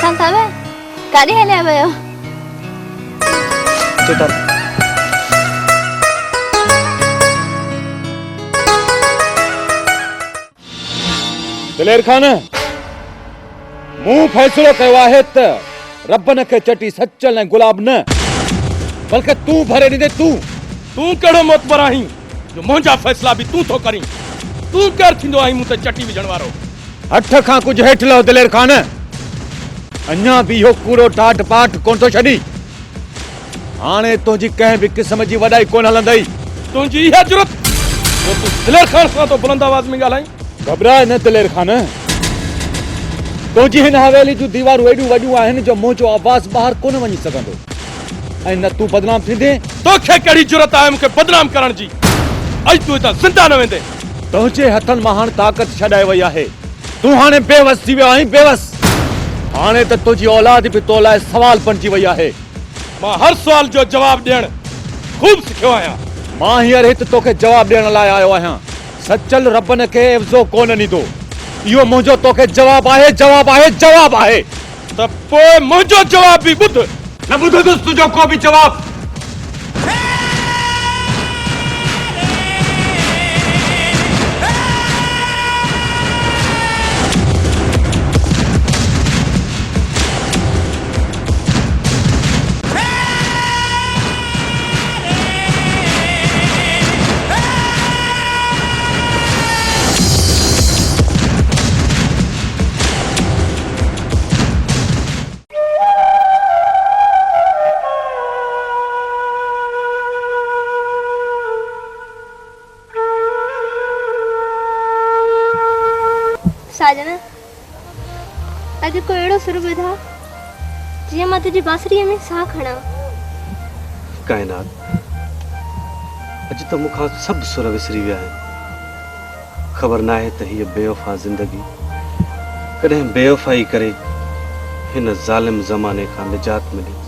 पसंद आवे काली हले आवे चल दिलेर खान मूं फैसलो कयो आहे त रब न के चटी सचल ऐं गुलाब न बल्कि तू भरे ॾींदे तू कहिड़ो मोतबर आहीं जो मुंहिंजा फैसला बि तूं थो करीं तू केरु थींदो आहीं मूं ते चटी विझण वारो हथ खां कुझु हेठि लहो दिलेर खान अञा बि इहो कूड़ो ठाठ पाठ कोन थो छॾी हाणे तुंहिंजी कंहिं बि क़िस्म जी वॾाई कोन हलंदई तुंहिंजी इहा ज़रूरत जो तूं दिलेर खान सां तो बुलंद आवाज़ में ॻाल्हाईं घबराए न दिलेर खान तुंहिंजी हिन हवेली जूं दीवारूं एॾियूं वॾियूं आहिनि जो मुंहिंजो आवाज़ ॿाहिरि कोन वञी सघंदो ऐं न तूं बदनाम थींदे तोखे कहिड़ी ज़रूरत आहे मूंखे बदनाम करण जी अॼु तूं हितां ज़िंदा न वेंदे तुंहिंजे हथनि मां हाणे ताक़त छॾाए वई आहे तूं हाणे बेवस थी वियो आहीं बेवस हाणे त तुंहिंजी औलाद बि तो लाइ सवाल बणिजी वई आहे मां हर सुवाल जो जवाब ॾियण खूब सिखियो आहियां मां हींअर हिते तोखे जवाब ॾियण लाइ आयो आहियां सचल रब न खे इफ़्ज़ो कोन ॾींदो इहो मुंहिंजो तोखे जवाब आहे जवाब आहे जवाब आहे त पोइ मुंहिंजो जवाब बि ॿुध न ॿुधंदुसि तुंहिंजो को बि जवाब साजना अॼु को अहिड़ो सुर ॿुधा जीअं मां तुंहिंजी बांसुरीअ में साह खणा काइनात अॼु त मूंखां सभु सुर विसरी विया आहिनि ख़बर न आहे त हीअ बेवफ़ा ज़िंदगी कॾहिं बेवफ़ाई करे हिन ज़ालिम ज़माने खां निजात मिली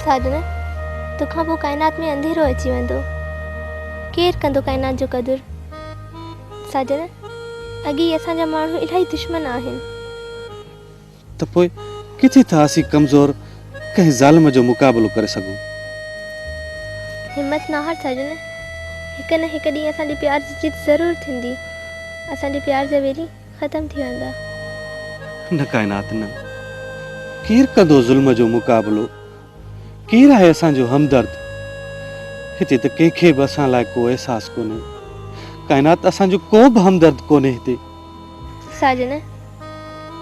साजना तोखां पोइ काइनात में अंधेरो अची वेंदो केरु कंदो काइनात जो क़दुरु साजना अॻे असांजा माण्हू इलाही दुश्मन आहिनि त पोइ किथे था असीं कमज़ोर कंहिं ज़ालिम जो मुक़ाबिलो करे सघूं हिम्मत न हार साजना हिकु न हिकु ॾींहुं असांजे प्यार जी जीत ज़रूरु थींदी असांजे प्यार जा वेली ख़तमु थी वेंदा न काइनात न केरु कंदो ज़ुल्म जो मुक़ाबिलो केरु आहे असांजो हमदर्द हिते त कंहिंखे बि असां लाइ को अहसासु कोन्हे काइनात असांजो को बि हमदर्द कोन्हे हिते साजना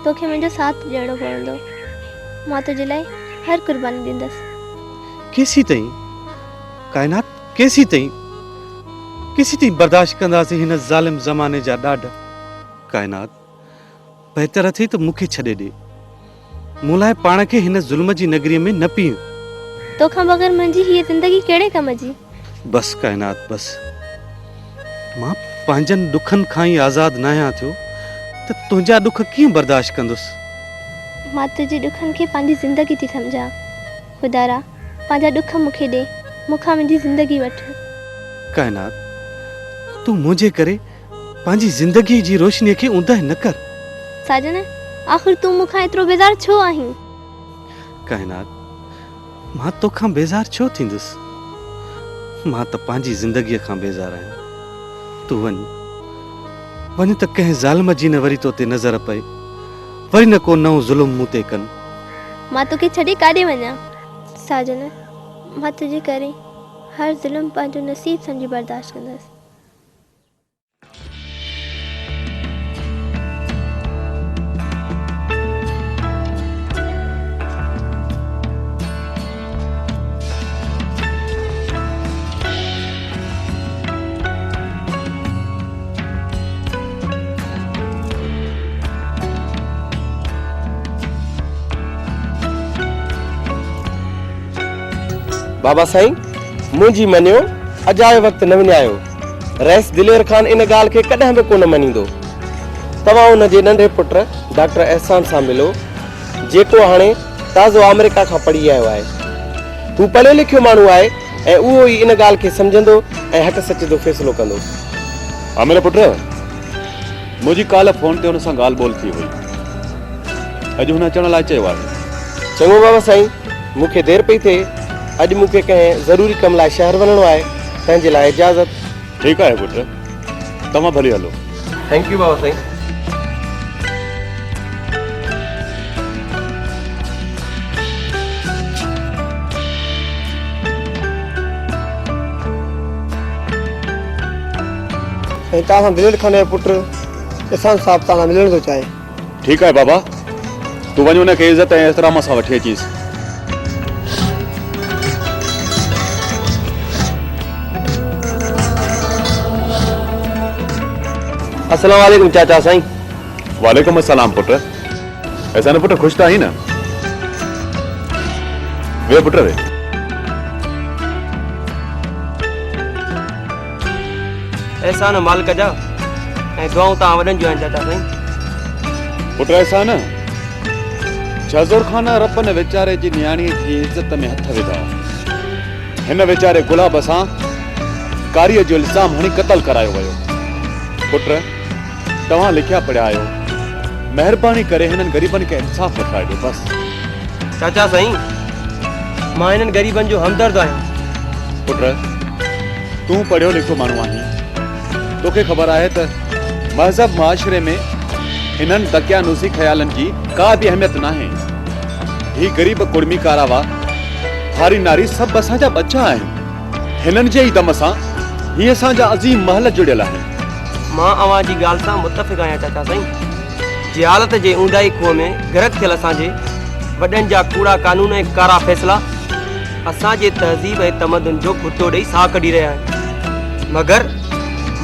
तोखे मुंहिंजो साथ ॾियणो पवंदो मां तुंहिंजे लाइ हर कुर्बानी ॾींदसि केसी ताईं केसी ताईं बर्दाश्त कंदासीं हिन ज़ालिम ज़माने जा ॾाढा काइनात बहितर थी त मूंखे छॾे ॾे मूं लाइ पाण खे हिन ज़ुल्म जी नगरीअ में न पीउ तोखां बग़ैर मुंहिंजी हीअ ज़िंदगी कहिड़े कम जी बस काइनात बस मां पंहिंजनि ॾुखनि खां ई आज़ादु न आहियां थियो त तुंहिंजा ॾुख कीअं बर्दाश्त कंदुसि मां तुंहिंजे ॾुखनि खे पंहिंजी ज़िंदगी थी सम्झां ख़ुदारा पंहिंजा ॾुख मूंखे ॾे मूंखां मुंहिंजी ज़िंदगी वठि काइनात तूं मुंहिंजे करे पंहिंजी ज़िंदगीअ जी रोशनीअ खे ऊंदहि न कर साजना आख़िर तूं मूंखां एतिरो बेज़ार छो आहीं काइनात मां तोखां बेज़ार छो थींदुसि मां त पंहिंजी ज़िंदगीअ खां बेज़ार आहियां तूं वञ त कंहिं ज़ालिम जी न वरी तो ते नज़र पए वरी न को नओं ज़ुल्म मूं ते कनि मां तोखे छॾे काॾे वञा साजना मां तुंहिंजे करे हर ज़ुल्म पंहिंजो नसीब सम्झी बर्दाश्त कंदसि बाबा साईं मुंहिंजी मञियो अजाए वक़्तु न विञायो रईस दिलेर खान इन ॻाल्हि खे कॾहिं बि कोन मञींदो तव्हां हुन जे नंढे पुट डॉक्टर एहसान सां मिलो जेको हाणे ताज़ो अमेरिका खां पढ़ी आयो आहे हू पढ़ियो लिखियो माण्हू आहे ऐं उहो ई इन ॻाल्हि खे सम्झंदो ऐं हक़ सच जो फ़ैसिलो कंदो आमिर पुट मुझी काल फोन ते हुन सां ॻाल्हि ॿोल थी हुई। अॼु हुन अचण लाइ चयो आहे। चङो बाबा साईं, मूंखे देरि पई थिए। अॼु मूंखे कंहिं ज़रूरी कम लाइ शहर वञिणो आहे, तंहिंजे लाइ इजाज़त। ठीकु आहे पुट, तव्हां भली हलो। थैंक यू बाबा साईं। ऐं तव्हां मिलण खाने जो पुट एहसान साहब सां मिलण थो चाहे। ठीकु आहे बाबा, तूं वञ हुनखे इज़त ऐं एहतराम सां वठी अचीस। अस्सलाम वालेकुम चाचा साईं। वालेकुम अस्सलाम पुट। ऐसा न पुट, खुश तो आई न? वे पुट वे। एहसान मालिक जा ऐं दुआऊं तव्हां वॾनि जूं आहिनि चाचा साईं। पुट ऐसा न जज़ुर खान रपन वेचारे जी न्याणीअ जी इज़त में हथ विधा। हिन वेचारे गुलाब सां कारीअ जो इल्ज़ाम हणी क़तल करायो वियो। पुट तव्हां लिखिया पढ़िया आहियो, महिरबानी करे हिननि ग़रीबनि खे इंसाफ़ वठाए ॾियो बस। चाचा साईं, मां हिननि ग़रीबनि जो हमदर्द आहियां। पुट तूं पढ़ियो लिखियो माण्हू आहीं, तोखे ख़बर आहे त महज़ब मुआशरे में हिननि दकियानूसी ख़्यालनि जी का बि अहमियत नाहे। ही ग़रीब कुड़मी कारावा हारी नारी सभु असांजा बच्चा आहिनि। हिननि जे ई दम सां ही असांजा अज़ीम महल जुड़ियल आहिनि। मां अवां जी ॻाल्हि सां मुतफ़िक़ आहियां चाचा साईं। जिहालत जे ऊंदाई खूह में गरक थियल असांजे वॾनि जा कूड़ा कानून ऐं कारा फ़ैसिला असांजे तहज़ीब ऐं तमदन जो कुतो ॾेई साह कढी रहिया आहिनि। मगर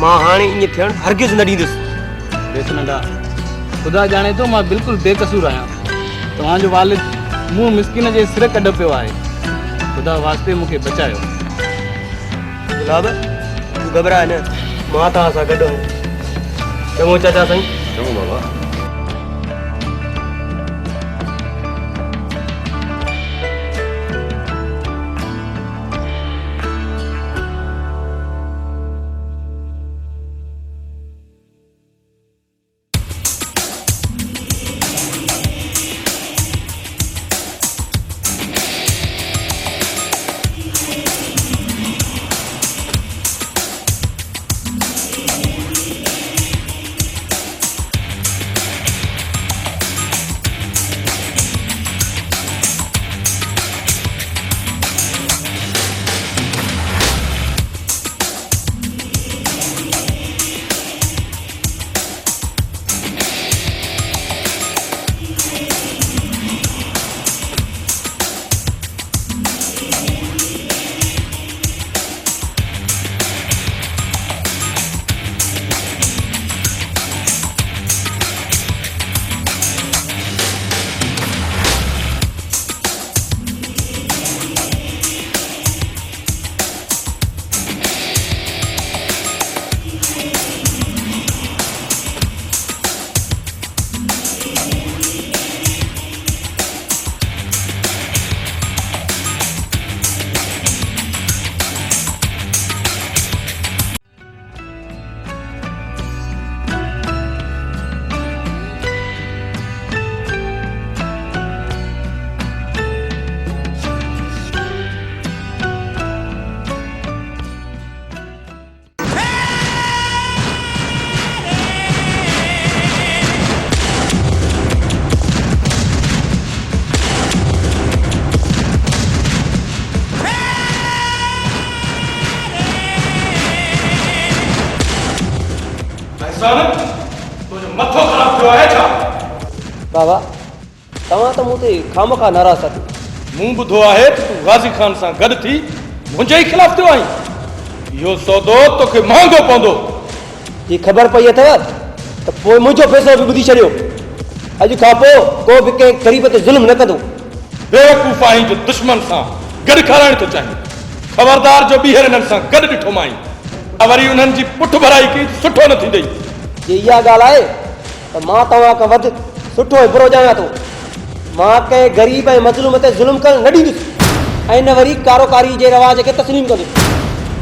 मां हाणे ईअं थियणु हरगिज़ न ॾींदुसि। ॾिस नंढा, ख़ुदा ॼाणे थो मां बिल्कुलु बेकसूर आहियां। तव्हांजो वालिद मूं मिस्किन जे सिर कढ पियो आहे। ख़ुदा वास्ते मूंखे बचायो। गुलाब तूं घबराए न, मां तव्हां सां गॾु आहियां। चङो चाचा साईं। चङो बाबा। मथो ख़राब थियो आहे छा? बाबा तव्हां त मूं ते खामखा नाराज़ था थियो। मूं ॿुधो आहे त तूं गाज़ी खान सां गॾु थी मुंहिंजे ई ख़िलाफ़ थियो आहीं। इहो सौदो तोखे महांगो पवंदो। ही ख़बर पई अथव त पोइ मुंहिंजो फ़ैसिलो बि ॿुधी छॾियो। अॼु खां पोइ को बि कंहिं ग़रीब ते ज़ुल्म न कंदो। बेवकूफ़ आहीं जो दुश्मन सां गॾु खाराइण थो चाहीं। ख़बरदार जो ॿीहर हिननि सां गॾु ॾिठो माई वरी उन्हनि जी पुठ भराई कई सुठो न थींदई। जे इहा ॻाल्हि आहे त मां तव्हां खां वधि सुठो ऐं बुरो ॼाणा थो। मां कंहिं ग़रीब ऐं मज़लूम ते ज़ुल्म करणु न ॾींदुसि ऐं न वरी कारोकारी जे रवाज खे तस्लीम कंदुसि,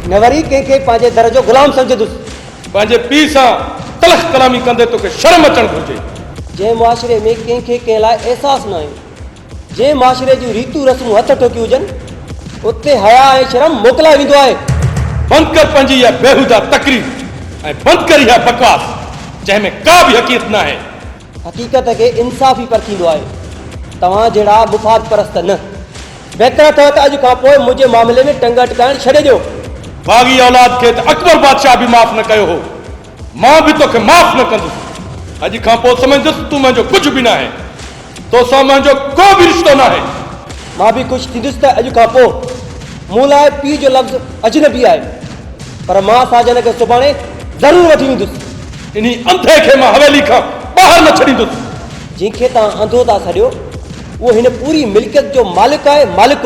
न वरी कंहिंखे पंहिंजे दर जो ग़ुलाम सम्झंदुसि। पंहिंजे पीउ सां तलख कलामी कंदे तोखे शर्म अचण घुर्जे। जंहिं मुआशिरे में कंहिंखे कंहिं लाइ अहसासु न आहे, जंहिं मुआशिरे जूं रीतूं रस्मूं हथ ठोकी हुजनि, उते हया ऐं शर्म मोकिलाए वेंदो आहे। बंदि कर पंहिंजी इहा बेहुदा तकरीर ऐं बंदि कर इहा बकवास जंहिंमें का बि हक़ीक़त न आहे। हक़ीक़त खे इंसाफ़ ई परखींदो आहे, तव्हां जहिड़ा मुफ़ाद परस्त न। बहितर अथव त अॼु खां पोइ मुंहिंजे मामले में टंग अटकाइण छॾे ॾियो। बाग़ी औलाद खे त अकबर बादशाह बि माफ़ न कयो हो, मां बि तोखे माफ़ न कंदुसि। अॼु खां पोइ समझंदुसि तूं मुंहिंजो कुझु बि न आहे, तोसां मुंहिंजो को बि रिश्तो न आहे। मां बि ख़ुशि थींदुसि त अॼु खां पोइ मूं लाइ पीउ जो लफ़्ज़ अजनबी आहे, पर मां साजन खे सुभाणे ज़रूरु वठी वेंदुसि। इन अंधे खे मां हवेली खां ॿाहिरि न छॾींदुसि। जंहिंखे तव्हां अंधो था छॾियो, उहो हिन पूरी मिल्कियत जो मालिक आहे। मालिक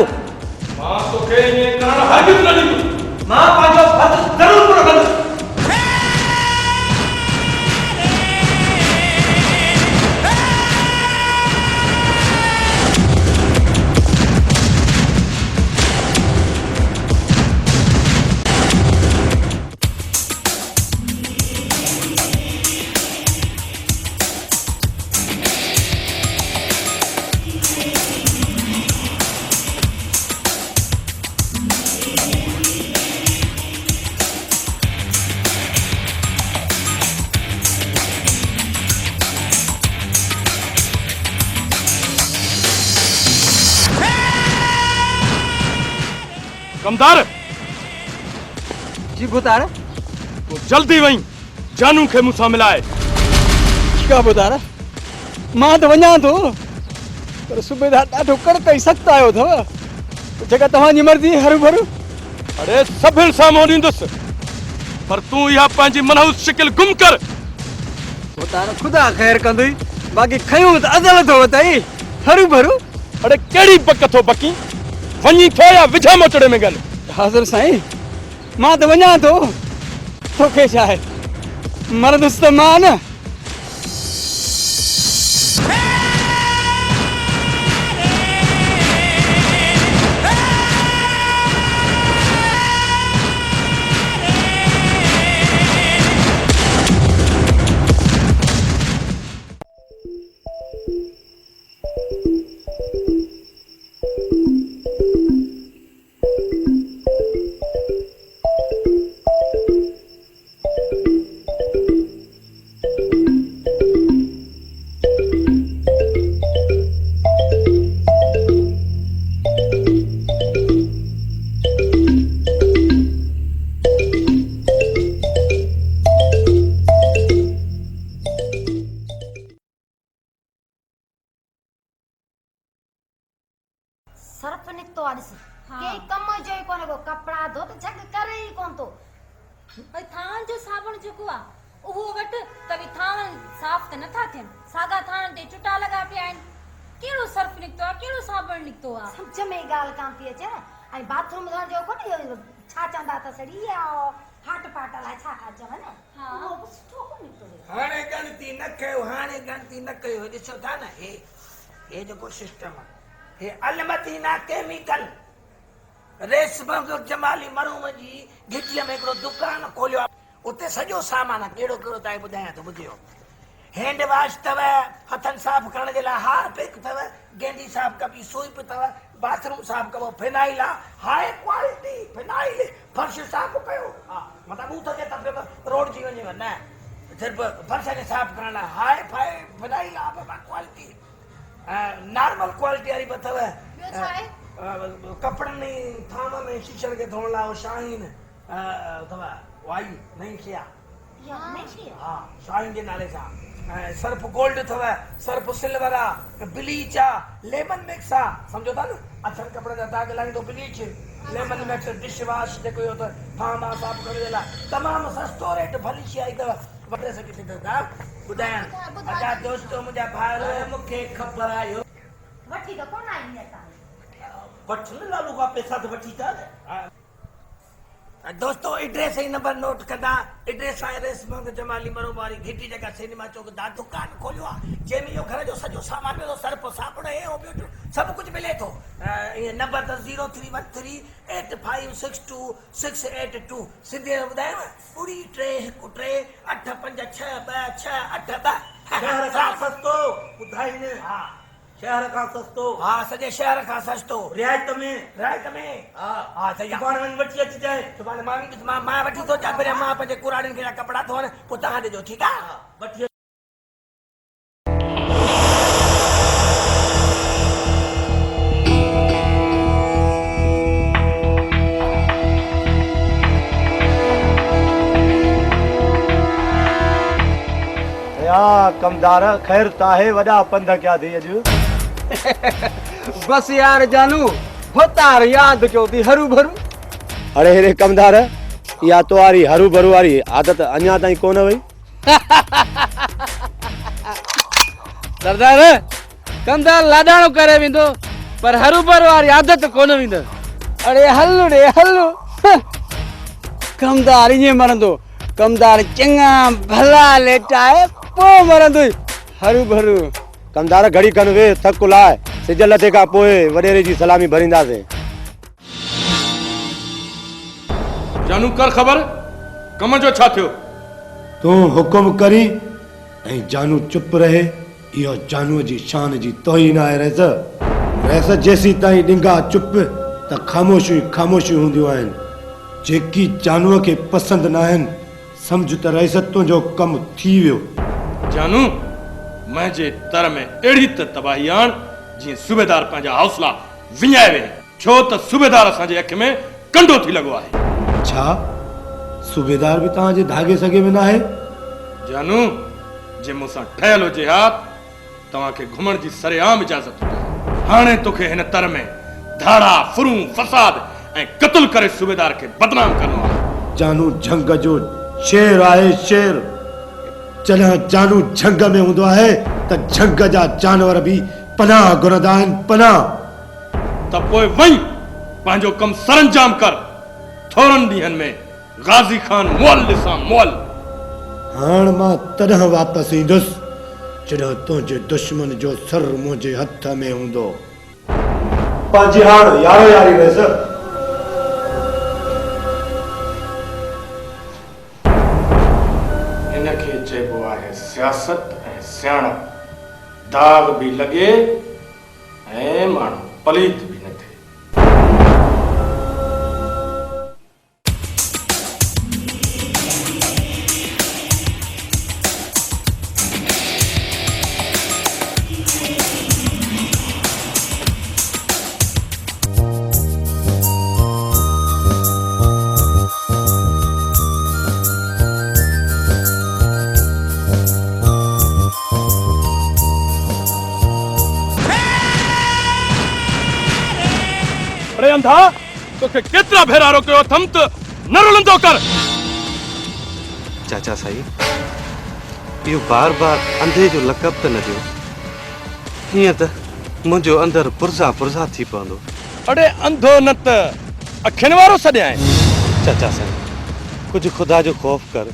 मां तोखे ईअं करणु हरगिज़ न ॾींदुसि। मां पंहिंजो फर्ज़ ज़रूरु पूरो कंदुसि। कमदार जी बुधार तूं जल्दी वहीं जानू खे मूंसां मिलाए। ठीकु आहे बुधार, मां त वञा थो, पर सूबेदार ॾाढो कड़क ऐं सख़्तु आयो अथव। जेका तव्हांजी मर्ज़ी हरू भरू। अरे सभिनि साम्हूं ॾींदुसि, पर तूं इहा पंहिंजी मनहूस शिकिल गुम कर। बुधार ख़ुदा ख़ैर कंदुई, बाक़ी खयूं त अदल थो वताई हरू भरू। अरे कहिड़ी बक थो बकी, वञी थो या विझा मोचड़े में गन। हाज़िर साईं, मां त वञा थो, तोखे छा आहे, मर्दुसि त मां न। सर्फ निकतो आ ॾिस के कम जो ई कोने को कपड़ा धो त झग करे ई कोन तो भई थान जो साबुण जेको आ उहो वट त भी थान साफ त नथा थियन, सागा थान ते चुटा लगा पिया आहिनि। केड़ो सर्फ निकतो आ, केड़ो साबुण निकतो आ, समझ में गाल कान थी अचे। ऐं बाथरूम धोण जो कोने छा चंदा त सड़ी आ हाट पाट ला छा का चवन हां वो सुठो को निकतो हाणे गणती न कयो, हाणे गणती न कयो। ॾिसो था न हे जेको सिस्टम आहे, हे अलमदीना केमिकल रेशम जमाली मरूम जी गिटीअ में हिकिड़ो दुकान खोलियो, उते सॼो सामान आहे। कहिड़ो कहिड़ो तव्हांखे ॿुधायां थो, ॿुधियो। हैंड वॉश अथव, हथनि साफ़ करण जे लाइ हारपिक अथव, गेंडी साफ़ कबी सूप अथव, बाथरूम साफ़ कबो फिनाइल आहे, हाई क्वालिटी फिनाइल। फर्श साफ़ कयो, हा मतिलबु हू थो थिए त रोड जी वञेव न, सिर्फ़ु फर्श खे साफ़ करण लाइ हाई फाई फिनाइल आहे बाबा क्वालिटी। नॉर्मल क्वालिटी वारी बि अथव, कपिड़नि थाम में शीशनि खे धोअण लाइ शाहीन अथव, वाई नई शइ आहे, हा शाहीन जे नाले सां। सर्फ गोल्ड अथव, सर्फ सिल्वर आहे, ब्लीच आहे, लेमन मिक्स आहे, सम्झो था न। अछनि कपिड़े जा दाग लाहींदो bleach, lemon mix dish wash जेको इहो त थाम आहे साफ़ करण जे लाइ तमामु सस्तो रेट भली शइ आई अथव। वठे सघे थी ॿुधायां अदा दोस्तो मुंहिंजा भाइर मूंखे ख़बर आयो वठी त कोन आई असां वठ न लालू का पैसा तो वठी था दोस्तों एड्रेस ही नंबर नोट कंदा एड्रेस आहे रेसमंग जमाली मरो वारी घिटी जगह सिनेमा चौक दा दुकान खोलियो आहे जंहिंमें इहो घर जो सॼो सामान मिलो सर्फ साबुण हे हो ॿियो सभु कुझु मिले थो इहे नंबर त 031385626882 सिंधी में ॿुधायो 3 शहर खां सस्तो ॿुधाईंदे हा शहर खां सस्तो हा सॼे शहर खां सस्तो रियायत में हा सही आहे दुकान वञी वठी अचिजांइ सुभाणे मां वठी थो अचां पहिरियों मां पंहिंजे कुराड़ियुनि खे कपिड़ा थो हण पोइ तव्हां ॾिजो ठीकु आहे वठी कमदार ख़ैर ताहे वॾा पंध कया थी अॼु बस यार जानू होतार याद कयो थी हरू भरू अरे हेरे कमदार या तुम्हारी हरू भरू वारी आदत अञा ताईं कोन वई सरदार कमदार लाडाणो करे वेंदो पर हरू भरू वारी आदत कोन वेंदो अरे हलू रे हलू कमदार ईअं मरंदो कमदार चङा भला लेटाए पोइ मरंदो हरू भरू कमदार घड़ी खन वे थक लाए सिज लथे खां पोइ वॾेरे जी सलामी भरींदासीं जानू कर ख़बर कम जो छा थियो तूं हुकुम करी ऐं जानू चुप रहे इहो जानूअ जी शान जी तोहीन आहे रहिस जेसी ताईं ॾिंगा चुप त ख़ामोशियूं हूंदियूं आहिनि जेकी जानूअ खे पसंदि न आहिनि सम्झ त रहिस तुंहिंजो कमु थी वियो जानू मुंहिंजे तर में अहिड़ी त तबाही आण जीअं सूबेदार पंहिंजा हौसला विञाए वे छो त सूबेदार असांजे अख में कंडो थी लॻो आहे छा सूबेदार बि तव्हांजे धागे सॻे में न आहे जानू जे मूंसां ठहियल हुजे हा तव्हांखे घुमण जी सरेआम इजाज़त हाणे तोखे हिन तर में धाड़ा फुरूं फसाद ऐं क़त्ल करे सूबेदार खे बदनाम करणो आहे जानू झंग जो शेर आहे शेर जॾहिं जानू झंग में हूंदो आहे त झंग जा जानवर बि पनाह घुरंदा आहिनि पनाह त पोइ वञ पंहिंजो कमु सरअंजाम कर थोरनि ॾींहंनि में गाज़ी खान मोल ॾिसां मोल हाणे मां तॾहिं वापसि ईंदुसि जॾहिं तुंहिंजे दुश्मन जो सर मुंहिंजे हथ में हूंदो पंहिंजी हाणे यारो यारी रहिस इनखे चइबो आहे सियासत ऐं सियाणप दाग बि लॻे ऐं माण्हू पलीत बि न थिए अरे अंधा तोखे केतिरा भेरा रोकियो थम त न रुलंदो कर चाचा साईं इहो बार बार अंधे जो लक़ब त न ॾियो हीअं त मुंहिंजो अंदरि पुरज़ा थी पवंदो अड़े अंधो न त अखियुनि वारो सॾियां चाचा साईं कुझु ख़ुदा जो ख़ौफ़ कर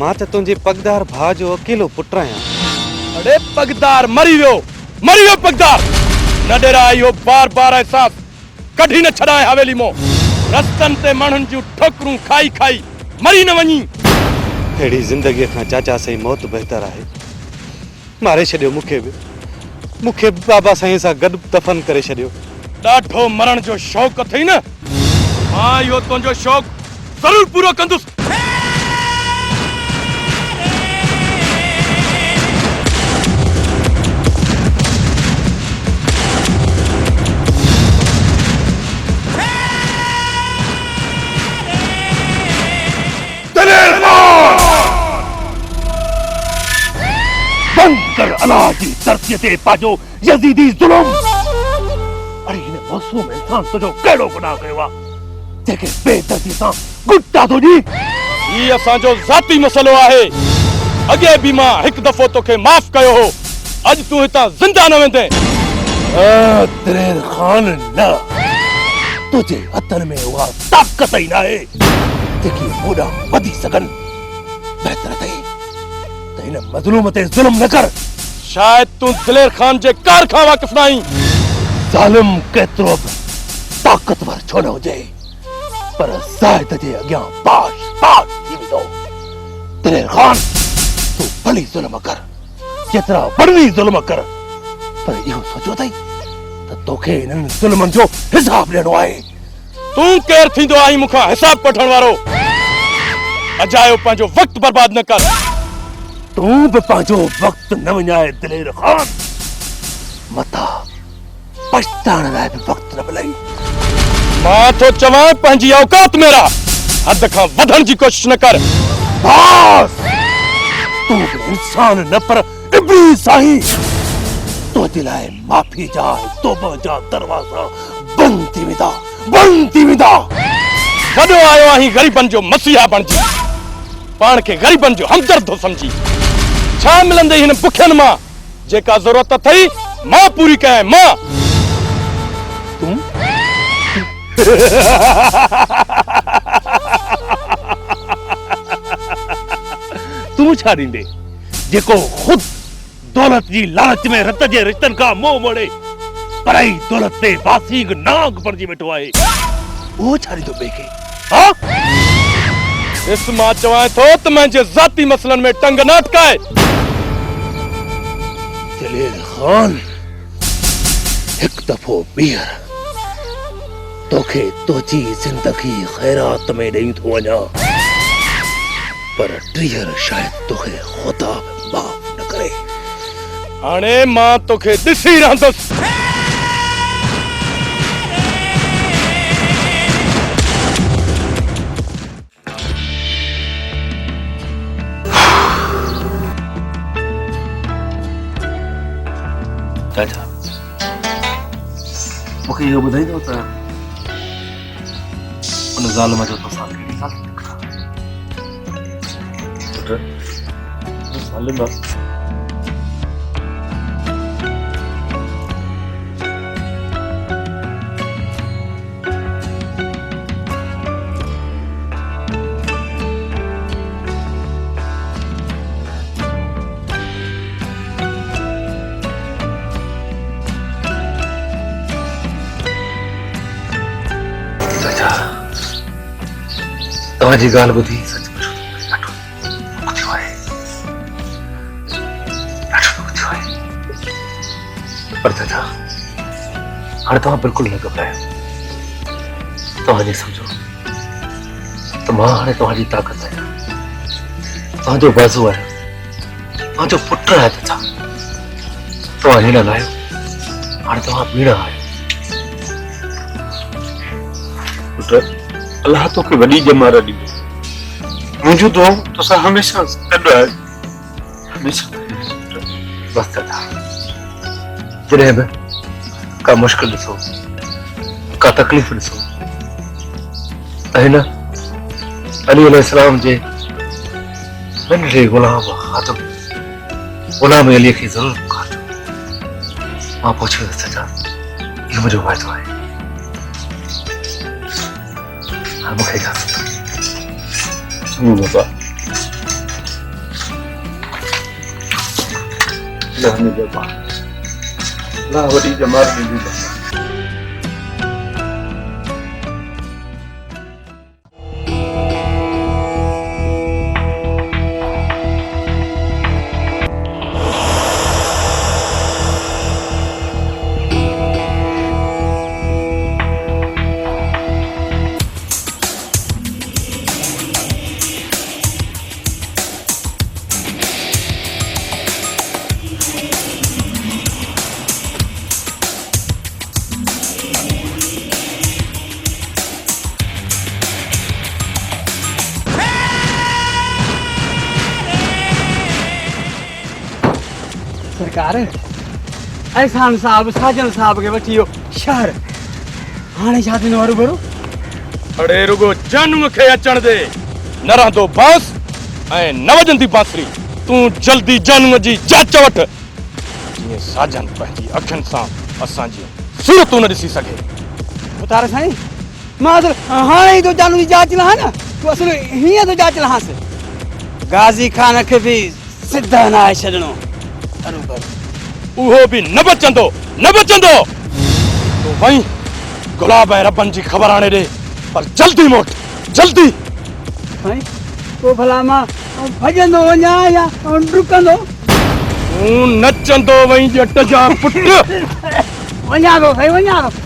मां त तुंहिंजे पगदार भाउ जो अकेलो पुटु आहियां अड़े पगदार मरी वियो पगदार न डेरा इहो बार बार एहसास कढी न छॾाए हवेली मो रस्तनि ते माण्हुनि जूं ठोकरूं खाई खाई मरी न वञी अहिड़ी ज़िंदगीअ खां चाचा साईं मौत बहितर आहे मारे छॾियो मूंखे बाबा साईं सां गॾु दफ़न करे छॾियो ॾाढो मरण जो शौक़ु अथई न मां इहो तुंहिंजो शौक़ु ज़रूरु पूरो कंदुसि बंद कर अल्लाह जी तरसियते पाजो यजीदी जुल्म अरे इन मासूम इंसान तुझो कहिड़ो गुनाह कयो आहे जेके बेदर्दी सां गुट्टा थो ॾी ही असांजो ज़ाती मसलो आहे अॻे बि मां हिकु दफ़ो तोखे माफ़ कयो हो अॼु तूं हितां ज़िंदा न वेंदे दिलेर खान न तुझे हथन में वह ताकत ही ना है जेकी होड़ा वधी सकन। बेहतर अथई त इन मजलूम ते जुल्म न कर। शायद तू दिलेर खान जे कार खां वाकिफ न आहीं। जालिम केतिरो बि ताकतवर छो न हुजे पर ज़ाहिद जे अॻियां पाश पाश थी वेंदो। दिलेर खान तू भली ज़ुल्म कर जेतिरा वॾी ज़ुल्म कर पर इहो सोचो अथई त तोखे इन्हनि ज़ुल्मनि जो हिसाब ॾियणो आहे। तू केर थींदो आहीं मूंखां हिसाब वठण वारो? अजायो पंहिंजो वक़्तु बर्बाद न कर। तू भी पांचो वक्त न विञाए दिलेर खान। मता पछताण लाइ भी वक्त न मिलई। मां तो चवां पंहिंजी औकात में रह, हद खां वधण जी कोशिश न कर। बस तू भी इंसान न पर इब्लीस आहीं। तो दिलाए माफी जा तौबा जा दरवाजा बंद थी वेंदा, बंद थी वेंदा। वॾो आयो आहीं ग़रीबनि जो मसीहा बणिजी, पाण खे ग़रीबनि जो हमदर्द थो समझी। छा मिलंदई हिन बुखियनि मां? जेका ज़रूरत अथई मां पूरी कयां। मां तूं तूं छा ॾींदे जेको खुद दौलत जी लालच में रत जे रिश्तनि खां मोह मोड़े पराई दौलत ते बासीग नाग बणिजी वेठो आहे? उहो छा ॾींदो ॿिए खे? हा इस मां चवां थो त मुंहिंजे ज़ाती मसलनि में टंग न अटकाए। दिलेर खान एक दफ़ो ॿीहर तोखे तुंहिंजी ज़िंदगी ख़ैरात में ॾेई थो वञा पर टीहर शायद तोखे खुदा बि माफ़ न करे। हाणे मां तोखे ॾिसी रहंदुसि। चाचा मूंखे इहो ॿुधाईंदो त उन ज़ालिम जो तोसां कहिड़ी ज़ालिम तव्हांजी ॻाल्हि ॿुधी सचमुच ॾाढो दुख थियो आहे, ॾाढो दुख थियो आहे। पर चाचा हाणे तव्हां बिल्कुलु न घबरायो। तव्हांजी सम्झो त मां हाणे तव्हांजी ताक़त आहियां, तव्हांजो बाज़ू आहियां, तव्हांजो पुटु आहियां। चाचा तव्हां हिन न आहियो, हाणे तव्हां पीण आहियो। पुटु अल्लाह तोखे वॾी ॼमार ॾींदो। मुंहिंजूं दुआऊं तोसां हमेशह गॾु आहे, हमेशह। बसि चाचा जॾहिं बि का मुश्किल ॾिसो, का तकलीफ़ ॾिसो त हिन अली अलैहिस्सलाम जे नंढड़े ग़ुलाम ख़ातम ग़ुलाम अलीअ खे ज़रूरु पुकारजो। मां पुछंदुसि चाचा, इहो मुंहिंजो वाइदो आहे। मूंखे इजाज़त बाबा। वॾी जमात ॾींदी। सरकार एहसान साहब साजन साहब के वठी वियो शहर, हाणे छा थींदो हरू भरू? अड़े रुगो जन्म खे अचण दे, न रहंदो बांस ऐं न वॼंदी बांसुरी। तूं जल्दी जन्म जी जांच वठ, जीअं साजन पंहिंजी अखियुनि सां असांजी सूरतूं न ॾिसी सघे। उतार साईं मां असल हाणे ई तो जानू जी जांच लहा न तू असल हीअं तो जांच लहास गाज़ी खान खे बि सिधा न आहे छॾणो बरोबर उहो बि न बचंदो न बचंदो तो वहीं गुलाब ऐं रबन जी ख़बर आणे ॾे पर जल्दी मोट जल्दी भाई तो भला मां भॼंदो वञा या डुकंदो तूं नचंदो वहीं ॼट जा पुट वञा थो साईं वञा थो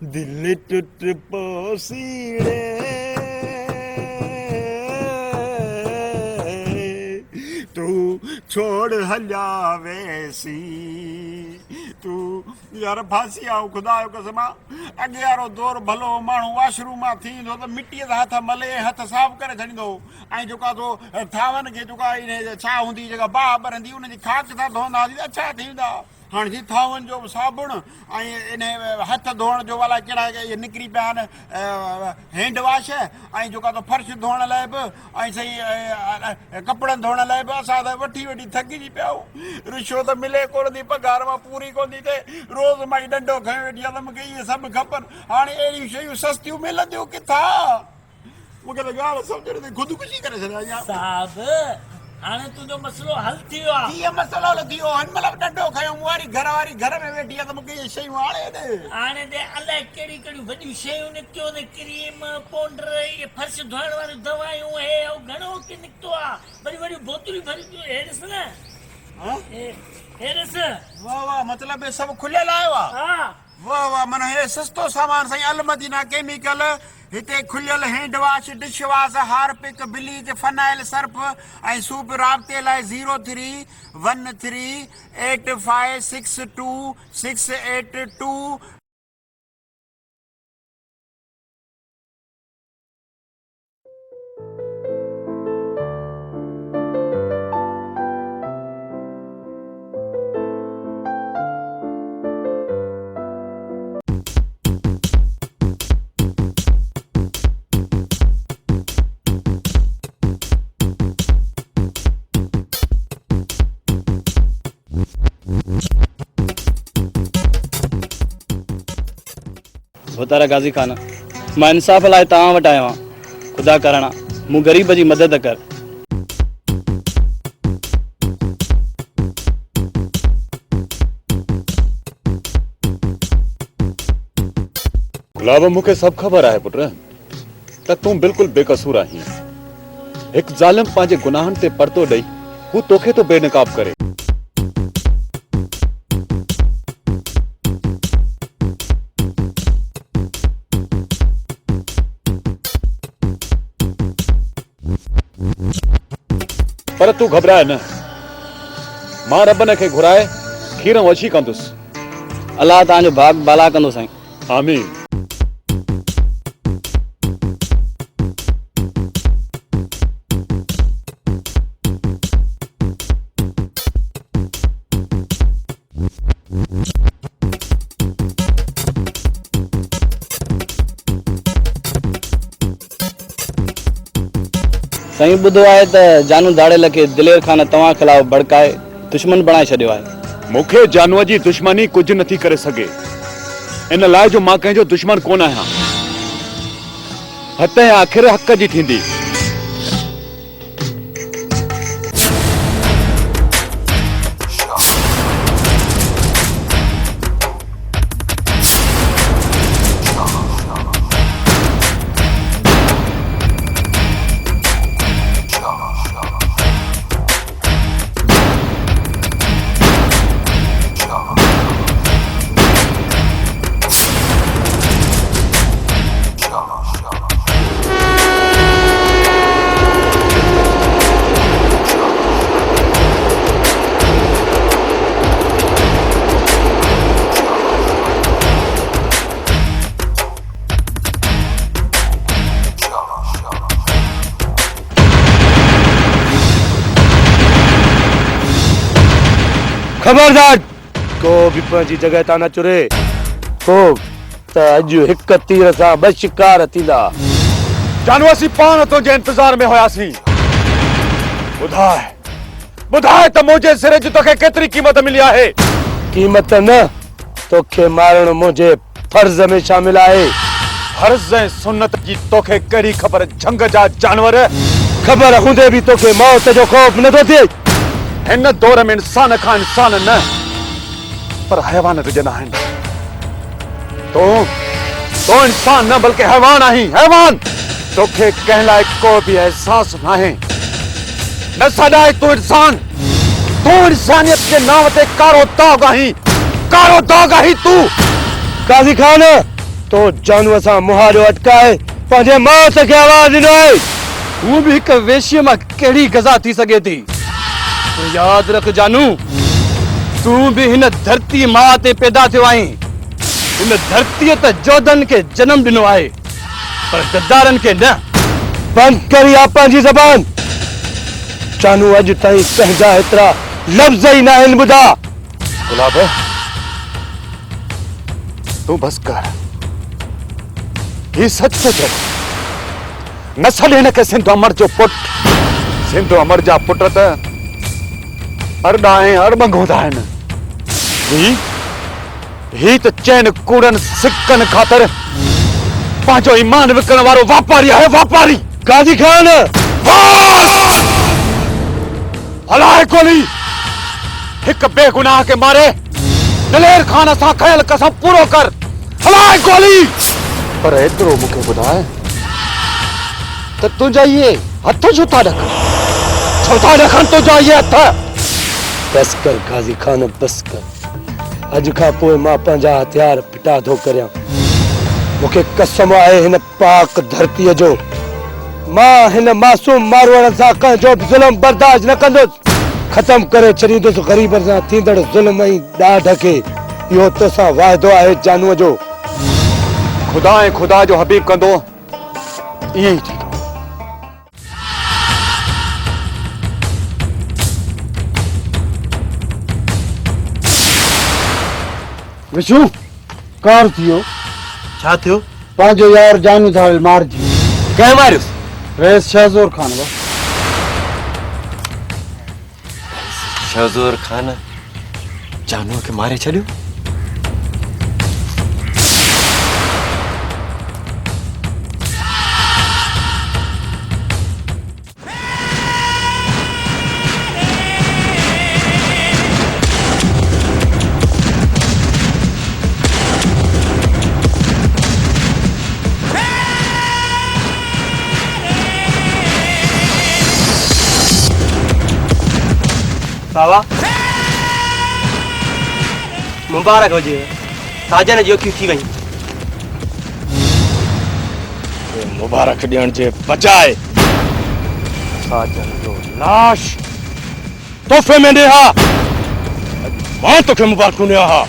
दिल टूट पोसीड़े तू छोड़ हलिया वेसी तू यार फांसी आओ खुदा जो कसम अॻे वारो दौर भलो माण्हू वाशरूम मां थींदो त मिटीअ सां हथ मले हथ साफ़ करे छॾींदो ऐं जेका तो थावनि खे जेका इन छा हूंदी जेका बाहि ॿरंदी उनजी खाक सां धोईंदा हुआसीं त छा थींदा हाणे जी थावनि जो साबुण ऐं इन हथ धोअण जो अलाए कहिड़ा इहे निकिरी पिया आहिनि हैंड वॉश ऐं जेका तो फर्श धोअण लाइ बि ऐं सही कपिड़नि धोअण लाइ बि असां त वठी वठी थकिजी पिया आहियूं रिश्वत मिले कोन थी पघार मां पूरी कोन थी थिए रोज़ मां डंडो खयो वेठी आहे त मूंखे इहे सभु खपनि हाणे अहिड़ियूं शयूं सस्तियूं मिलंदियूं किथां मूंखे त ॻाल्हि सम्झ नथी ख़ुदकुशी करे छॾिया साहब हाणे तुंहिंजो मसलो हल थी वियो आहे कीअं मसलो हल थी वियो हिन महिल डंडो खयो मूं वारी घर में वेठी आहे त मूंखे इहे शयूं हाणे हाणे दे अलाए कहिड़ी कहिड़ियूं वॾियूं शयूं निकितियूं आहिनि क्रीम पाउडर इहे फर्श धोइण वारियूं दवायूं हे घणो की निकितो आहे वरी वॾियूं बोतलूं भरियूं हे ॾिस न हे ॾिस वाह वाह मतिलबु हे सभु खुलियल आयो आहे हा वाह वाह माना हे सस्तो सामान साईं अलमदीना केमिकल हिते खुलियल hand wash dish wash Harpic bleach phenyl Surf ऐं सूप राब्ते लाइ 03138562 तारा गाज़ी खान मां इंसाफ़ लाइ तव्हां वटि आयो आहियां खुदा करणा मूं ग़रीब जी मदद कर गुलाब मूंखे सभु ख़बर आहे पुट त तूं बिल्कुलु बेकसूर आहीं हिकु ज़ालिम पंहिंजे गुनाहनि ते परतो ॾेई हू तोखे तो बेनकाब करे पर तू घबराए न मां रब न खे घुराए खीर वछी कंदुसि अलाह तव्हांजो भाग बाला कंदो साईं आमीन साईं ॿुधो आहे त जानू दाड़ेल खे दिलेर खान तव्हां ख़िलाफ़ भड़काए दुश्मन बणाए छॾियो आहे मूंखे जानूअ जी दुश्मनी कुझु नथी करे सघे इन लाइ जो मां कंहिंजो दुश्मन कोन आहियां हथ ऐं आख़िर हक़ जी थींदी खबरदार को भी पंहिंजी जगह तां न चुरे को त अॼु हिक तीर सां ॿ शिकार थींदा जानू असीं पाण तुंहिंजे इंतज़ार में हुयासीं ॿुधाए त मुंहिंजे सिरे जी तोखे केतिरी क़ीमत मिली आहे क़ीमत न तोखे मारणु मुंहिंजे फर्ज़ में शामिल आहे फर्ज़ ऐं सुन्नत जी तोखे कहिड़ी ख़बर झंग जा जानवर ख़बर हूंदे बि तोखे मौत जो ख़ौफ़ नथो थिए हिन दौर में इंसान खां इंसान न पर हैवान रिजंदा आहिनि तो इंसान न बल्कि हैवान आहीं हैवान तोखे कंहिं लाइ को बि एहसास नाहे न सदाए तूं इंसानियत जे नाव ते कारो दाग आहीं तूं काज़ी खान तो जानूअ सां मुहारो अटकाए पंहिंजे मौत खे आवाज़ ॾिनो आहे हू बि हिकु वेश्य मां कहिड़ी गज़ा थी सघे थी तो याद रख जानू, तू भी हिन धरती मां ते पैदा थियो आहीं। हिन धरतीअ त जोधन के जन्म ॾिनो आहे, पर गद्दारनि के न। बंद करी आपा जी ज़बान। जानू अॼु ताईं कंहिंजा हेतिरा लफ़्ज़ ई न आहिनि ॿुधा। गुलाब, तू बस कर। ही सच तो चल। नसल हिन खे सिंधु अमर जो पुट, सिंधु अमर जा पुट त अरॾा ऐं अरॿंग हूंदा आहिनि। ही त चैन कूड़नि सिकनि ख़ातिर पंहिंजो ईमान विकण वारो वापारी आहे, वापारी। गाज़ी खान, हलाए गोली। हिक बेगुनाह के मारे दलेर खान सां खयल कसम पूरो कर। हलाए गोली। पर एतिरो मूंखे ॿुधाए त तुंहिंजा इहे हथ छो था ॾकनि? छो था ॾकनि तुंहिंजा इहे हथ? बस कर गाज़ी खान, बस कर। अॼु खां पोइ मां पंहिंजा हथियार फिटा थो करियां। मूंखे कसम आहे हिन पाक धरतीअ जो, मां हिन मासूम मारवाड़नि सां कंहिंजो बि ज़ुल्म बर्दाश्त न कंदुसि। ख़त्म करे छॾींदुसि ग़रीबनि सां थींदड़ ज़ुल्म ऐं ॾाढ खे। इहो तोसां वाइदो आहे जानूअ जो। खुदा ऐं खुदा जो हबीब कंदो ईअं ई थींदो। विशु कार थियो। छा थियो? पंहिंजो यार जानू थाल मारजी। कंहिं मारियुसि? रईस शहज़ोर खान। शहज़ोर खान जानू खे मारे छॾियो? बाबा मुबारक हुजे, साजन जो थी वई। मुबारक ॾियण जे बजाए साजन जो लाश तोहफ़े में ॾिया। मां तोखे मुबारक ॾिया हा।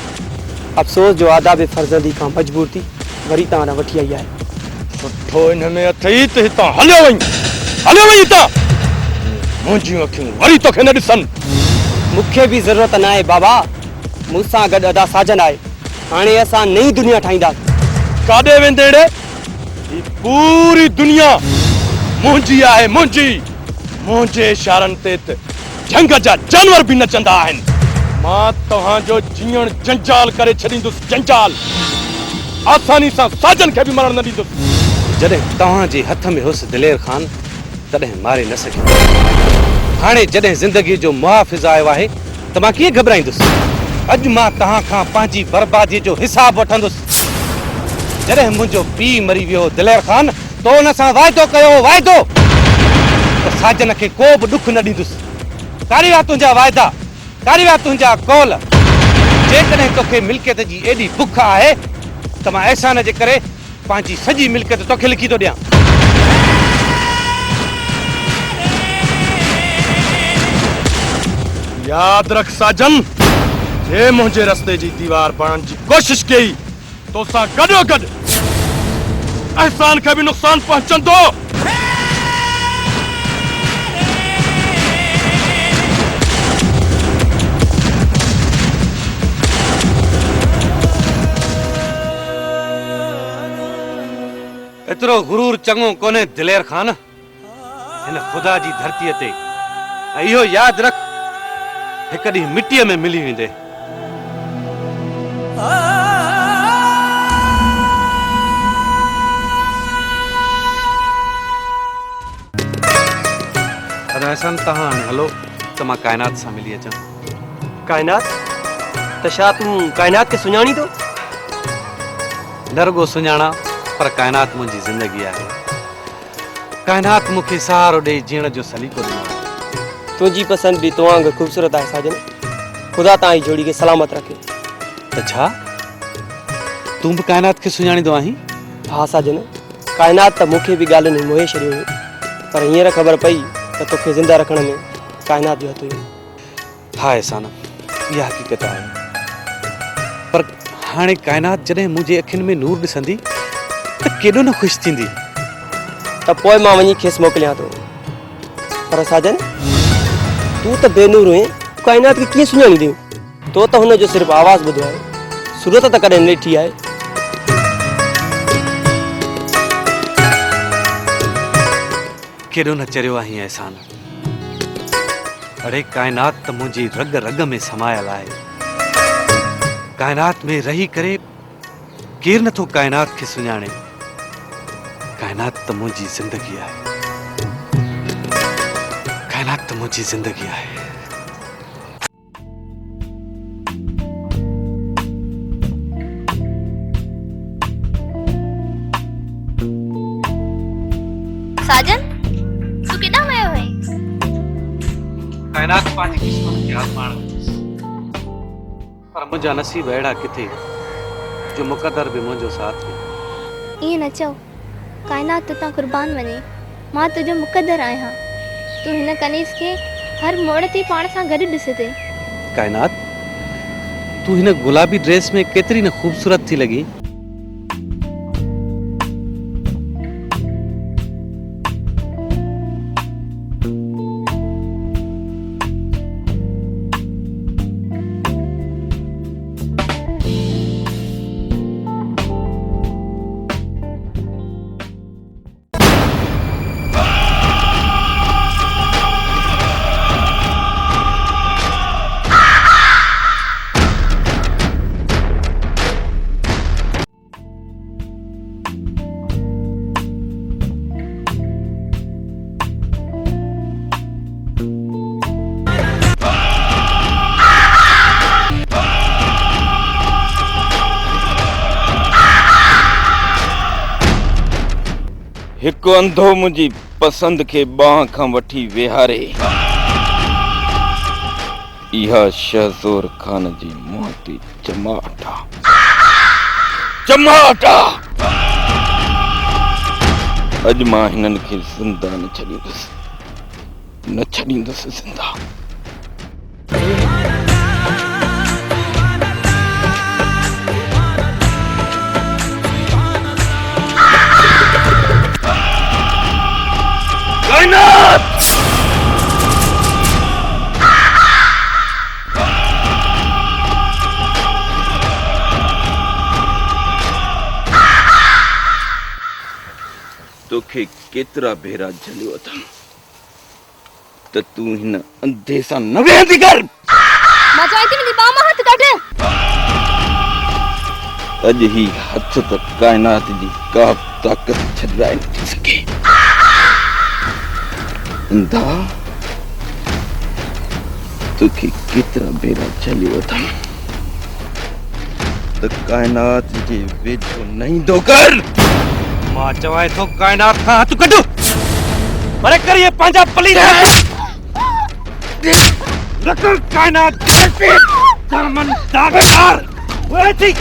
अफ़सोस जो आदाब फर्ज़ंदी खां मजबूर थी वरी तव्हां ॾांहुं वठी आई आहे। सुठो हिन में अथई त हितां हलियो वई हितां। मुंहिंजियूं अखियूं वरी तोखे न ॾिसनि। मूंखे बि ज़रूरत न आहे बाबा, मूंसां गॾु अदा साजन आहे। हाणे असां नई दुनिया ठाहींदासीं। काॾे वेंदे रे? ही पूरी दुनिया मुंहिंजी आहे, मुंहिंजे इशारनि ते त झंग जा जानवर बि नचंदा आहिनि। मां तव्हांजो जीअण जंजाल करे छॾींदुसि, जंजाल। आसानी सां साजन खे बि मरण न ॾींदुसि। जॾहिं तव्हांजे हथ में हुस दिलेर खान, तॾहिं मारे न सघियो। हाणे जॾहिं ज़िंदगी जो मुहाफ़िज़ आयो आहे त मां कीअं घबराईंदुसि? अॼु मां तव्हां खां पंहिंजी बर्बादीअ जो हिसाब वठंदुसि। जॾहिं मुंहिंजो पीउ मरी वियो दिलेर खान, तो हुन सां वाइदो कयो, वाइदो त साजन खे को बि ॾुख न ॾींदुसि। कारी विया तुंहिंजा वाइदा, कारी विया तुंहिंजा कौल। जेकॾहिं तोखे मिल्कियत जी एॾी बुख आहे त मां अहसान जे करे पंहिंजी सॼी मिल्कियत तोखे लिखी थो ॾियां। याद रख साजन, जे मुंहिंजे रस्ते जी दीवार बणण जी कोशिश कई तोसां गॾो गॾु अहसान खे बि नुक़सान पहुचंदो। एतिरो गुरूर चङो कोन्हे दिलेर खान हिन ख़ुदा जी धरतीअ ते। ऐं इहो यादि रख, हिकु ॾींहुं मिटीअ में मिली वेंदे। अहसान तव्हां हाणे हलो त मां काइनात सां मिली अचां। काइनात? त छा तूं काइनात खे सुञाणी थो? न रुॻो सुञाणा, पर काइनात मुंहिंजी ज़िंदगी आहे। काइनात मूंखे सहारो ॾेई जीअण जो सलीक़ो ॾिनो आहे। तुंहिंजी पसंदि बि तव्हां वांगुरु ख़ूबसूरत आहे साजन। ख़ुदा तव्हांजी जोड़ी खे सलामत रखे। त छा तूं बि काइनात खे सुञाणींदो आहीं? हा साजन, काइनात त मूंखे बि ॻाल्हियुनि में मोहे छॾियो हुयो, पर हींअर ख़बर पई त तोखे ज़िंदा रखण में काइनात जो हथ हुयो। हाँ एहसान, इहा हक़ीक़त आहे। पर हाणे काइनात जॾहिं मुंहिंजे अखियुनि में नूर ॾिसंदी त केॾो न ख़ुशि थींदी। त पोइ मां वञी खेसि मोकिलियां थो। पर साजन, तूं त बेनूर हुए, काइनात खे कीअं सुञाणींदियूं? तो त हुन जो सिर्फ़ु आवाज़ ॿुधो आहे, सूरत त कॾहिं न ॾिठी आहे। केॾो न चरियो आहीं एहसान। अड़े काइनात त मुंहिंजी रग रग में समायल आहे। काइनात में रही करे केर नथो काइनात खे सुञाणे। काइनात त मुंहिंजी ज़िंदगी आहे। काइनात त मुंहिंजी ज़िंदगी आहे। साजन, तू किथां वियो है? काइनात पंहिंजी क़िस्मत खे आज़माइण वियुसि। पर मुंहिंजा नसीब अहिड़ा किथे जो मुक़दर बि मुंहिंजो साथ ॾिए। ईअं न चओ, काइनात तुतां कुर्बान वञे, मां तुंहिंजो मुक़दर आहियां। तूं हिन कनीस खे हर मोड़ ते पाण सां गॾु ॾिसंदे। काइनात, तू हिन गुलाबी ड्रेस में केतिरी न ख़ूबसूरत थी लगी। हिकु अंधो मुंहिंजी पसंद खे बाह खां वठी वेहारे, इहा शहज़ोर खान जी मुंहं ते चमाट आहे। अॼु मां हिननि खे ज़िंदा न छॾींदुसि ज़िंदा। काइनात! तोखे केतिरा भेरा झलियो अथमि त तूं हिन अंधे सां न वेहंदी कर। मां चवां थी मुंहिंजी बाह मां हथ कढ। अॼु ही हथ त काइनात जी का ताक़त छॾाए नथी सघे। अंधा, तोखे केतिरा भेरा झलियो अथमि त काइनात जे वेझो न ईंदो कर। मां चवां थो काइनात खां हथ कढ। पर करिए पंहिंजा पली रखो काइनात दामन दागदार ओए थी।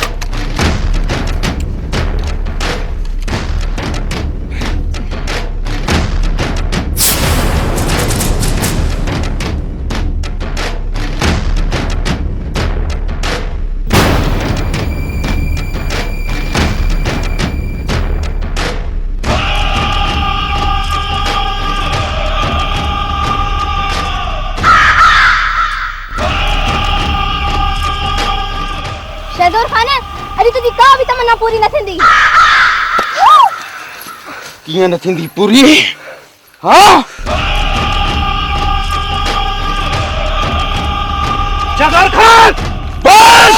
शहज़ोर खान, अॼु तुंहिंजी का बि तमन्ना पूरी न थींदी। कीअं न थींदी पूरी? हाँ, शहज़ोर खान, बस।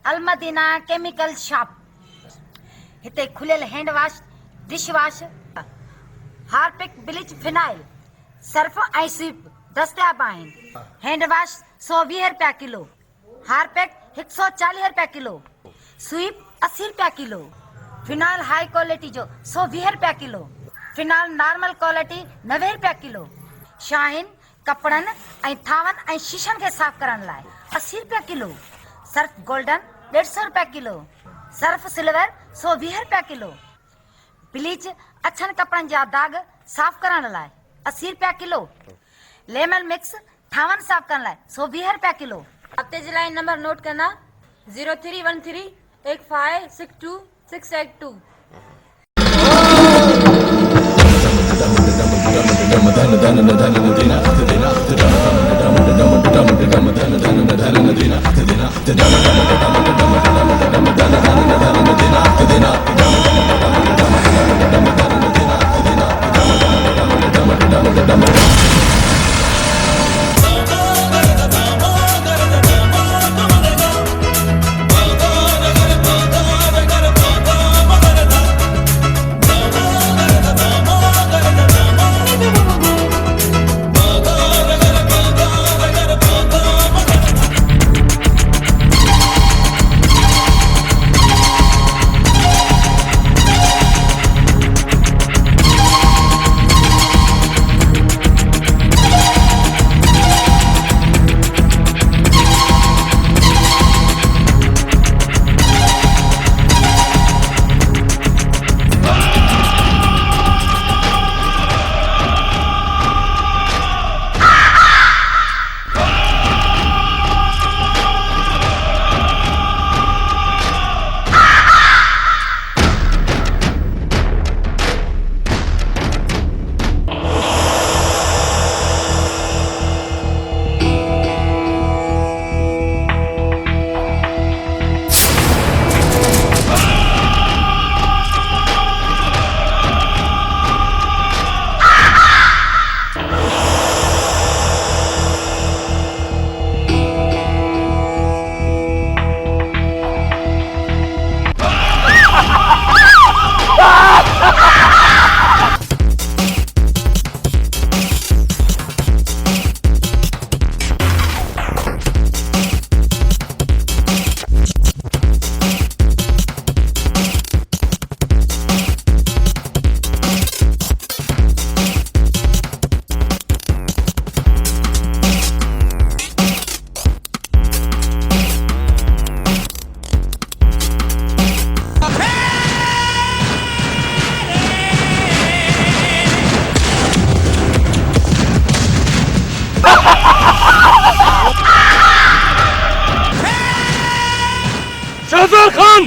Almadina chemical shop. हिते खुलियल hand wash, dish wash, Harpic, bleach, phenyl, Surf ऐं स्वीप दस्तियाब आहिनि। हैंड वॉश 120 रुपया किलो, हार्पिक 140 रुपया किलो, स्वीप 80 रुपया किलो, फिनाइल हाई क्वालिटी जो 120 रुपया किलो, फिनाइल नॉर्मल क्वालिटी 90 रुपया किलो, शाहीन कपड़न ऐं थावन ऐं शीशन के साफ करण लाइ 80 रुपया किलो, सर्फ गोल्डन 150 रुपया किलो, सर्फ सिल्वर 120 रुपया किलो, ब्लीच अछन कपड़न जा दाग साफ करण लाइ 80 रुपया किलो, लेमन मिक्स थावन साफ करण लाइ 120 रुपया किलो। हफ्ते जे लाइ नंबर नोट करना 0313 8562 682। शहजाद खान,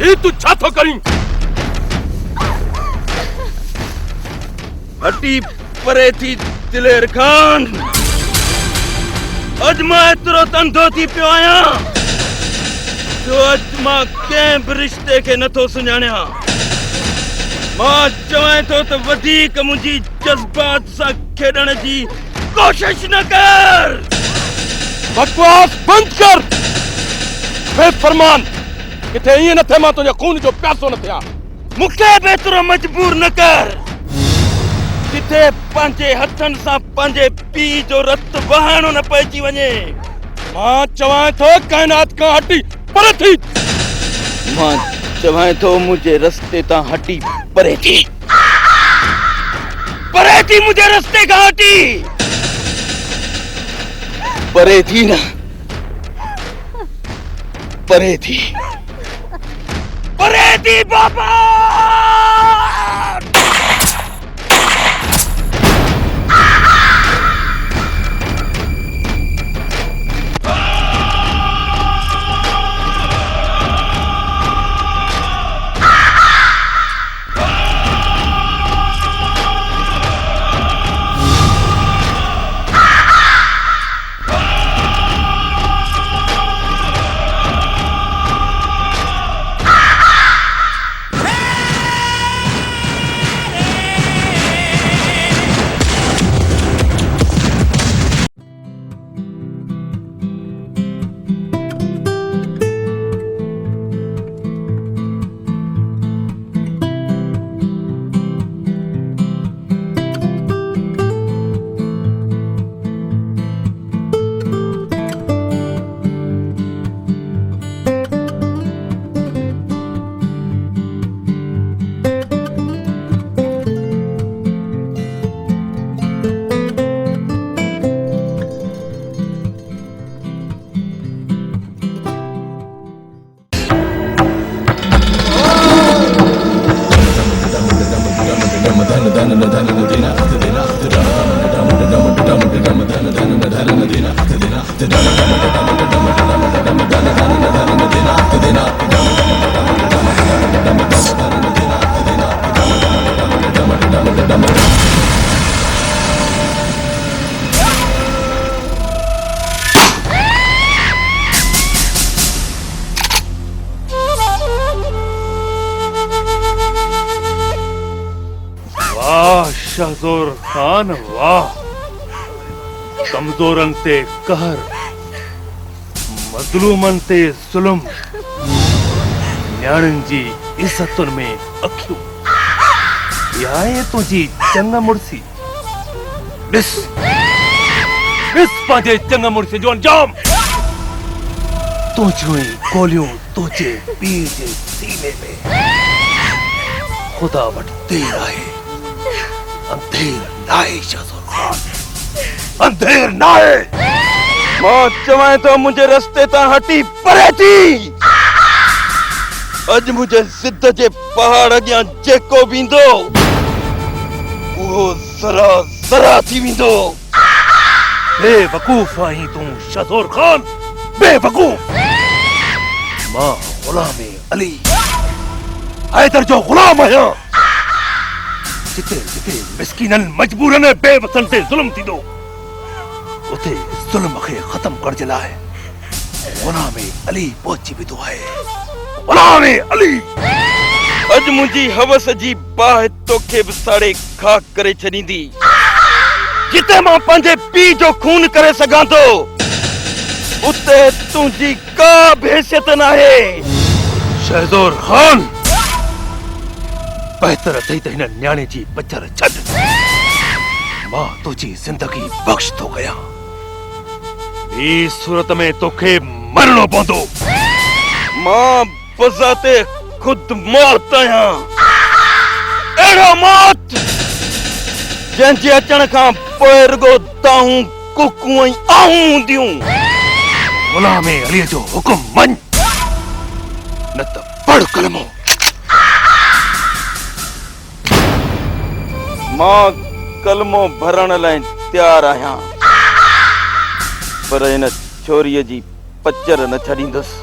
ये तू छा थो करी? हटी परे थी दिलेर खान। अज मां एतिरो तंधो थी पियो आहियां जो अज मां कंहिं बि रिश्ते खे नथो सुञाणियां। मां चवां थो त वधीक मुंहिंजी जज़्बात सां खेॾण जी कोशिश न कर। बकवास बंद कर। बेफरमान किथे ईअं न थे मां तुंहिंजे खून जो प्यासो न थियां। मूंखे बि एतिरो मजबूर न कर किथे पंहिंजे हथनि सां पंहिंजे पीउ जो रत बहाइणो न पइजी वञे। मां चवां थो काइनात खां हटी परे थी। मां चवां थो मुंहिंजे रस्ते तां हटी परे थी। परे थी मुंहिंजे रस्ते खां हटी। परे थी न, परे थी, परे थी बाबा। वाह शहजोर खान वाह, कमजोरन ते कहर, मजलूमन ते जुल्म, न्याणन जी इज्जतुन में अखियूं, याए तुझी चंग मुड़सी, ॾिस पंहिंजे चंग मुड़सी जो अंजाम, तुझियूं ई गोलियूं तुझे पीर जे सीने में, खुदा वटि देर आहे, अंधेर नाहे शहजोर खान, अंधेर नाहे। मां चवां तो मुझे रस्ते तां हटी परे थी। अज मुझे सिद्ध जे पहाड़ अॻियां जेको बींदो वो जरा जरा थी वेंदो। बेवकूफ आहीं तूं शहजोर खान, बेवकूफ। मां गुलाम अली हैदर जो गुलाम आहियां। जिते जिते मिस्कीनन मजबूरन बेवसन ते जुल्म थींदो उते जुल्म खे खत्म करण जे लाइ गुलाम अली पहुची वेंदो आहे। गुलाम अली अज मुझी हवस जी बाह तोखे बि साड़े खाक करे छॾींदी। जिते मां पंहिंजे पीउ जो खून करे सघां थो उते तुंहिंजी का बि हैसियत नाहे। शहजोर खान बहितर अथई त हिन न्याणे जी बचर छॾ। मां तुंहिंजी ज़िंदगी बख़्श थो कयां। ॿी सूरत में तोखे मरणो पवंदो। मां बज़ाते खुद मौत आहियां। अहिड़ो मौत जंहिंजे अचण खां पोइ रुगो दाहूं कुकूं ऐं आऊं हूंदियूं। गुलाम अलीअ जो हुकुम मञ न त पढ़ कलमो। मां कलमो भरण लाइ तैयार आहियां पर हिन छोरीअ जी पचर न छॾींदुसि।